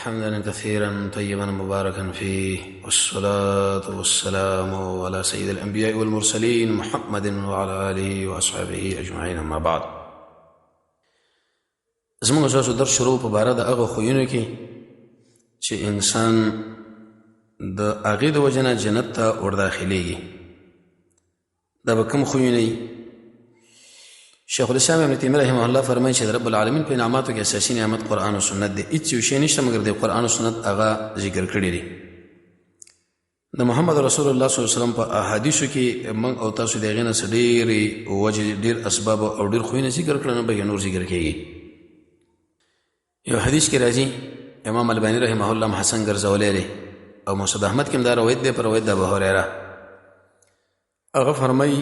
حمدا كثيرا طيبا مباركا فيه، والصلاة والسلام على سيد الأنبياء والمرسلين محمد وعلى آله وأصحابه أجمعين. أما بعد، زموږ تاسو درس شروع په باره د هغه خویونو کې چې انسان د هغې د وجه نه جنت ته ورداخلیږي. دا به کوم خویونه وي؟ شیخ الاسلام ابن تیمیه رحمه الله فرمایي چې رب العالمین په انعاماتو کې اساسي نعمت قرآن او سنت دی. هېڅ یو شی نشته مګر د قرآن او سنت هغه ذکر کړي دي. د محمد رسول الله صلی الله علیه وسلم په احادیثو کې موږ او تاسو د هغې نه څه ډېرې وجې، ډېر اسباب او ډېر خویونه ذکر کړل، نه به نور ذکر کېږي. یو حدیث کې راځي، امام الباني رحمه الله حسن ګرځولی دی او مسعود احمد کې هم دا روایت دی په روایت د ابو هریره. هغه فرمایي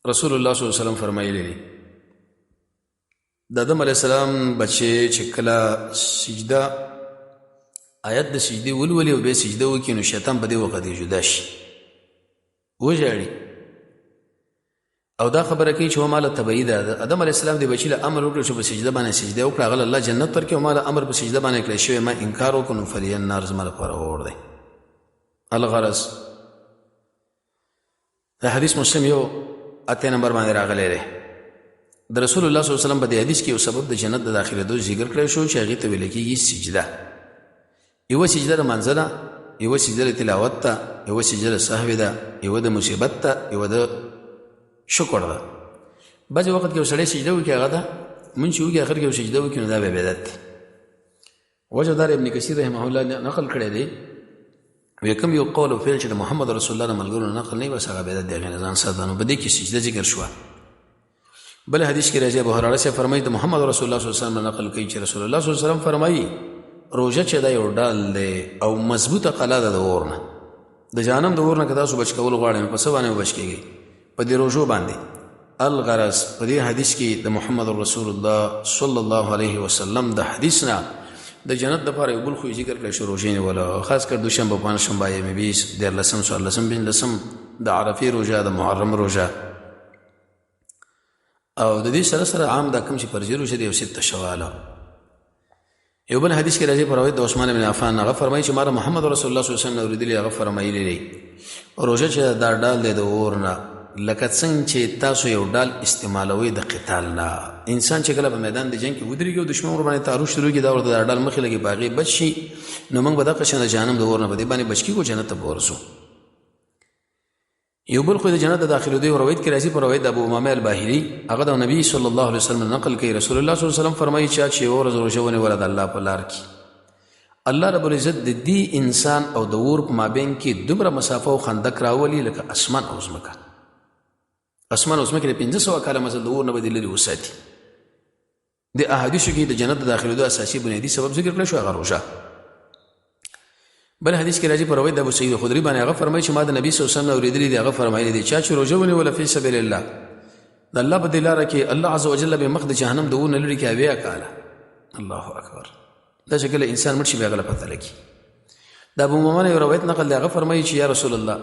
رسول الله صلی الله علیه وسلم فرمایلی دی د آدم علیه السلام بچې چې کله سجده آیت د سجدې ولولي او بیا سجده وکړي نو شیطان په دې وخت کې جدا شي، وژاړي او دا خبره کوي چې وما له طبیعي ده. د آدم علیه السلام د بچي له امر وکړه چې په سجده باندې سجده وکړه، هغه الله جنت ورکړي او ما له امر په سجده باندې کړی شوی، ما انکار وکړو نو فلی النار زما لپاره اور دی. الغرض دا حدیث مسلم یو 8 نمبر باندې راغلی دی. د رسول الله صلی الله علیه وسلم په دې حدیث کې یو سبب د جنت د داخلېدو ذکر کړی شو چې هغې ته ویل کېږي سجده. یوه سجده د منځه ده، یوه سجده د تلاوت ته، یوه سجده د سهو ده، یوه د مصیبت ته، یوه د شکر ده. بعضې وخت کې یو سړی سجده وکړي هغه ده مونځ چې وکړي، اخر کې یو سجده وکړي نو دا بیا بدعت دی. وجه دار ابن کثیر رحمه الله نقل کړی دی، وی کوم یو قول او فعل چې د محمد رسول الله د ملګرو نقل نه بس هغه بدعت دی، هغې نه ځان ساته. نو په دې کې سجده ذکر شوه. بل حدیث کې راځي، ابو هریره صاحب فرمایي د محمد رسول الله صلی الله علیه وسلم نقل کوي چې رسول الله صلی الله علیه وسلم فرمایي روژه چې دا یو ډال دی او مضبوطه قلعه ده د اور نه، د جهنم د اور نه که تاسو بچ کول غواړئ نو په څه باندې بچ کېږئ؟ په دې روژو باندې. الغرض په دې حدیث کې د محمد رسول الله صلی الله علیه وسلم د حدیث نه د جنت دپاره یو بل خوی ذکر کړی شو، روژې نیوله، خاص کر دوشنبه، پنجشنبه، یم 20، 13، 14، 15 د عرفې روژه، د محرم روژه، او د دې سره سره عام دا کوم چې فرضي روژه دی او 6 شواله. یو بل حدیث کې راځي په روایت د عثمان بن عفان، هغه فرمایي چې ما له محمد رسول الله صلی الله علیه وسلم اورېدلي، هغه فرمایلی دی روژه چې دا ډال دی د اور نه لکه څنګه چې تاسو یو ډال استعمالوئ د قتال نه. انسان چې کله په میدان د جنګ کې ودرېږي او دشمن ورباندې تعرض شروع کړي، دا ورته دا ډال مخې لګي، په هغې بچ شي، نو موږ به دغه شان د جهنم د اور نه په دې باندې بچ کېږو، جنت ته به ورسو. یو بل خو د جنت د داخلېدو یو روایت کې راځي په روایت د ابو امامه الباهلي، هغه د نبي صلی الله علیه وسلم نقل کوي، رسول الله صلی الله علیه وسلم فرمایي چې یوه ورځ روژه ونیوله د الله په لار کې، الله رب العزت د دې انسان او د اور په مابین کې دومره مسافه او خندق راولي لکه اسمان او ځمکه. اسمان او ځمکې د 500 کاله مزل د اور نه به دې لرې وساتي. د احادیثو کې د جنت د داخلېدو اساسي بنیادي سبب ذکر کړی شو، هغه روژه. بل حدیث کې راځي په روایت د ابو سعید خدري باندې، هغه فرمایي چې ما د نبي صلی الله علیه وسلم اورېدلي دي، هغه فرمایلی دی چا چې روژه ونیوله فی سبیل الله، د الله په دې لاره کې الله عز وجل به مخ د جهنم د اور نه لرې کړي 80 کاله. الله اکبر. دا چې کله انسان مړ شي بیا هغه له پته لګي. د ابو امامه یو روایت نقل دی، هغه فرمایي چې یا رسول الله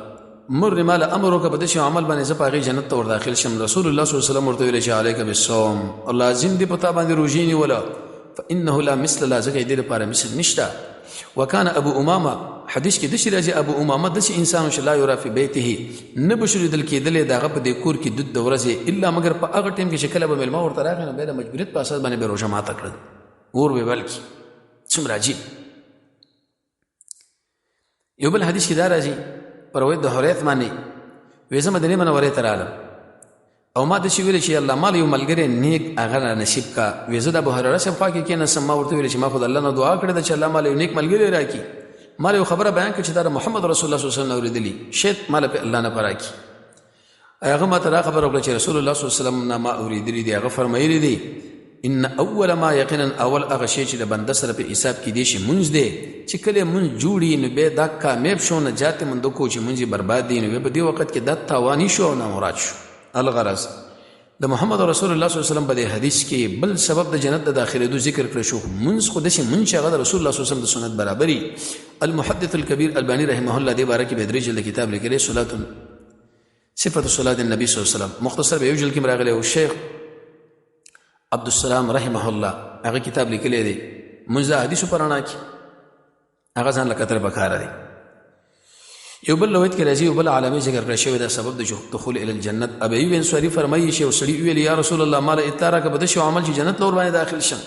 مر ما له امر وکړه په داسې عمل باندې زه په هغې جنت ته ورداخل شم. رسول الله صلی الله علیه وسلم ورته ویلی چې علیک بالصوم، او لازم دی په تا باندې روژې نیوله، فانه لا مثل له، ځکه دې لپاره مثل نشته. وکان ابو امامه، حدیث کې داسې راځي ابو امامه داسې انسان چې لا یرا فی بیته، نه به شروع لیدل کېدلی د هغه په دې کور کې دود د ورځې الا مګر په هغه ټایم کې چې کله به میلمه ورته راغی نو بیا د مجبوریت په اساس باندې به روژه ماته کړل، اور به بل کړي. څومره عجیب. یو بل حدیث کې دا راځي په روایت د حریث باندې، وایي زه مدینې منورې ته رالم او ما داسې ویلې چې الله ما له یو ملګری نیک هغه را نصیب کا. وایي زه د ابو هریره صاحب خوا کې کېناستم، ما ورته ویلې چې ما خو د الله نه دعا کړې ده چې الله ما له یو نیک ملګری راکړي. ما له یو خبره بیان کړه چې دا د محمد رسول الله صلی الله علیه وسلم اورېدلي، شاید ما له الله نه به راکړي. هغه ما ته دا خبره وکړه چې رسول الله صلی الله علیه وسلم نه ما اورېدلي دي. هغه فرمایلی دی ان اول ما یقینا اول هغه شی چې د بنده سره په حساب کې دی شي مونځ دی، چې کله مونځ جوړي نو بیا دا کامیاب شو، نجات موندو کو چې مونځ برباد دی، نو په دې وخت کې دا تاواني شو او نامراد شو. الغرض د محمد رسول الله صلی الله علیه وسلم په دې حدیث کې بل سبب د جنت د داخلېدو ذکر کړی شو، مونځ خو داسې مونځ چې هغه د رسول الله صلی الله علیه وسلم د سنت برابري. المحدث الکبیر البانی رحمه الله دې باره کې به 3 جلد کتاب لیکلی، صفة صلاة النبي صلی الله علیه وسلم، مختصر به یو جلد کې راغلی. او شیخ عبدالسلام رحمه الله هغه کتاب لیکلی دی مونځ د حدیثو په رڼا کې هغه ځان له کتل پکاره دی. یو بل روایت کې راځي یو بل عالمي ذکر کړی شوی دا سبب د دخول الی الجنت. ابي ایوب انصاري فرمایي چې یو سړي ویل یا رسول الله ما له اطلاع راکړه بده شو عمل چې جنت لور باندې داخل شم،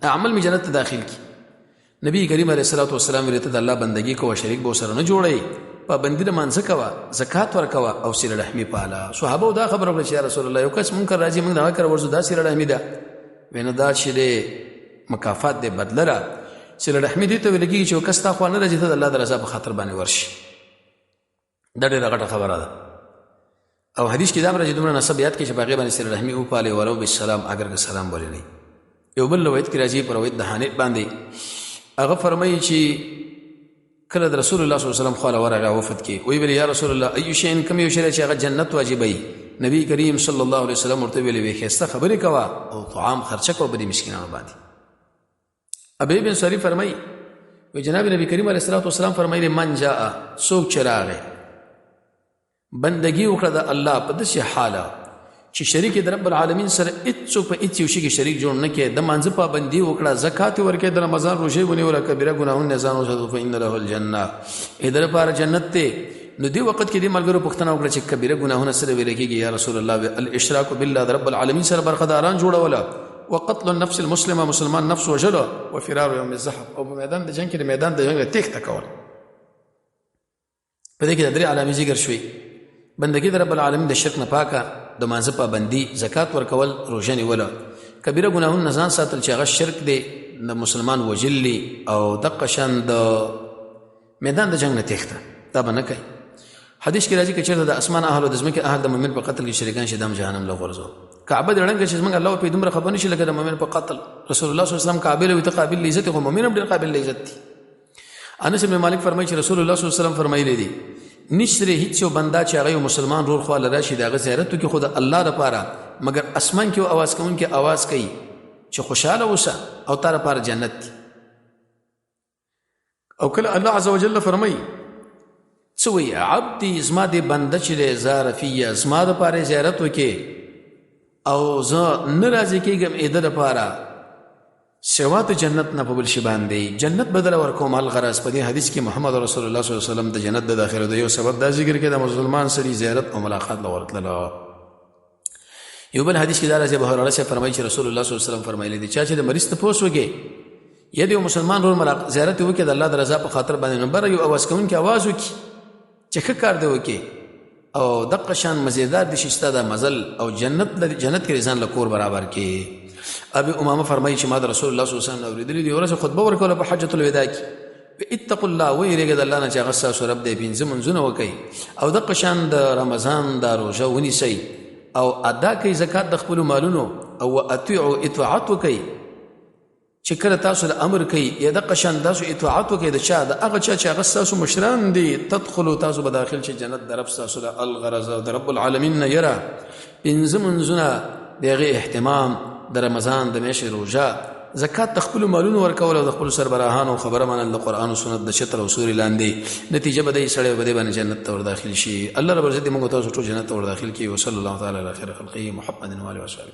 عمل می جنت ته داخل کی. نبی کریم علیه الصلاه والسلام ویل ته د الله بندگی کو شریک به سره نه جوړي، پابندی د مانځه کوا، زکات ورکوا او صله رحمی پاله. صحابه دا خبر ورکړه چې یا رسول الله یو کس منکر راځي موږ دا کار ورزو دا صله رحمی ده وینه دا چې د مکافات د بدلره صله رحمی دي ته ولګي چې کس تا خو نه راځي ته د الله د رضا په خاطر باندې ورشي. دا ډېره غټه خبره ده. او حدیث کې دا راځي دومره نسب یاد کې چې باغې باندې صله رحمی او پاله ولو بالسلام اگر که سلام بولې نه. یو بل روایت کې راځي پر روایت د حنیف باندې هغه فرمایي چې کله د رسول الله صلی الله علیه وسلم خو ورغه وفد کې وی ویل یا رسول الله ایو شی کم یو شی چې هغه جنت واجبای. نبی کریم صلی الله علیه وسلم ورته ویلې وی خسته خبرې کوا او طعام خرچه کو بدی مسکینانو باندې. ابي بن سری فرمایي و جناب نبی کریم علیه الصلاه والسلام فرمایي من جاء سوق چراغه بندگی وکړه د الله په داسې حاله چې شریک د رب العالمین سره هیڅوک په هیڅ یو شي کې شریک جوړ نه کړي، د مانځه پابندي وکړه، زکات ورکړي، د رمضان روژې ونیوله، کبیره ګناهونه ځان وساتو فإن له الجنه ادھر لپاره جنت ته. نو دې وخت کې د ملګرو پوښتنه وکړه چې کبیره ګناهونه سره ویل کېږي یا رسول الله الاشراک بالله، د رب العالمین سره برخداران جوړوله، وقتل النفس المسلمه مسلمان نفس وجله، وفرار يوم الزحف او په میدان د جنگ کې د میدان د جنگ تېښته کول. په دې کې د درې علامې ذکر شوي: بندگی د رب العالمین د شرک نه پاکه، د مانځه پابندي، زکات ورکول، روژه نیوله، کبیره ګناهونه ځان ساتل چې هغه شرک دی، د مسلمان وجل او دقه شان د میدان د جنگ نه تېښته دا به نه کوي. حدیث کې راځي که چېرته د اسمان اهل او د ځمکې اهل د مؤمن په قتل کې شریکان شي دم جهنم له غورځو. کعبه دې ړنګه چې زموږ الله په دومره خبر نشي لکه د مؤمن په قتل. رسول الله صلی الله علیه وسلم کعبه له قابل لعزت خو مؤمن هم ډېر قابل لعزت دي. انس بن مالک فرمایي چې رسول الله صلی الله علیه وسلم فرمایلی دي نشته هیڅ یو بنده چې هغه مسلمان رور خواله راشي د هغه زیارت وکړي خو د الله لپاره مګر اسمان کې اواز کوونکی اواز کوي چې خوشحاله اوسه او تا لپاره جنت دی. او کله الله عز وجل فرمایي څه وایي عبدي زما د بنده چې دی زار فیه زما دپاره زیارت وکړي او زه نه راضي کېږم د ده لپاره سوا د جنت نه په بل شي باندې جنت بدله ورکوم. الغرض په دې حدیث کې محمد رسول الله صلی الله علیه وسلم د جنت د داخلېدو یو سبب دا ذکر کړی د مسلمان سړي زیارت او ملاقات له ورتللو. یو بل حدیث کې دا راځي ابو هريره سے فرمایي چې رسول الله صلی الله علیه وسلم فرمایلی دي چې د مریض تپوس وکړي یا د یو مسلمان رور ملاقات زیارت وکړي د الله د رضا په خاطر باندې نمبر یو اواز کوونکی اواز وکړي چې ښه کار دی وکړي او دقه شان مزیدار دي چې ستا د مزل او جنت کې ځان له کور برابر کړي. ابي امامه فرمایي چې ما د رسول الله صلی الله علیه وسلم اوریدلي دي ورځ خطبه ورکوله په حجۃ الوداع کې اتقوا الله ویریږه د الله نه چې هغه ستاسو رب دی پنځه منځونه وکړي او دقه شان د رمضان د روژه ونیسئ او ادا کوي زکات د خپلو مالونو او اطیعوا اطاعت وکړئ چې کله تاسو له امر کوي یا دقه شان تاسو اطاعت وکړئ د چا د هغه چا چې هغه ستاسو مشران دي تدخلوا تاسو به داخل شئ جنت د رب ستاسو له الغرض د رب العالمین نه یره پنځه منځونه د هغې اهتمام د رمضان د میاشتې روژه زکات د خپلو مالونو ورکول او د خپلو سربراهانو خبره منل د قرآن و سنت د چتر او سوري لاندې نتیجه به دی سړی به دی باندې جنت ته ورداخل شي. الله رب العزت دې موږ تاسو ټول جنت ته ورداخل کړي. وصلی الله تعالی علی خیر خلقه محمد و آله و صحبه.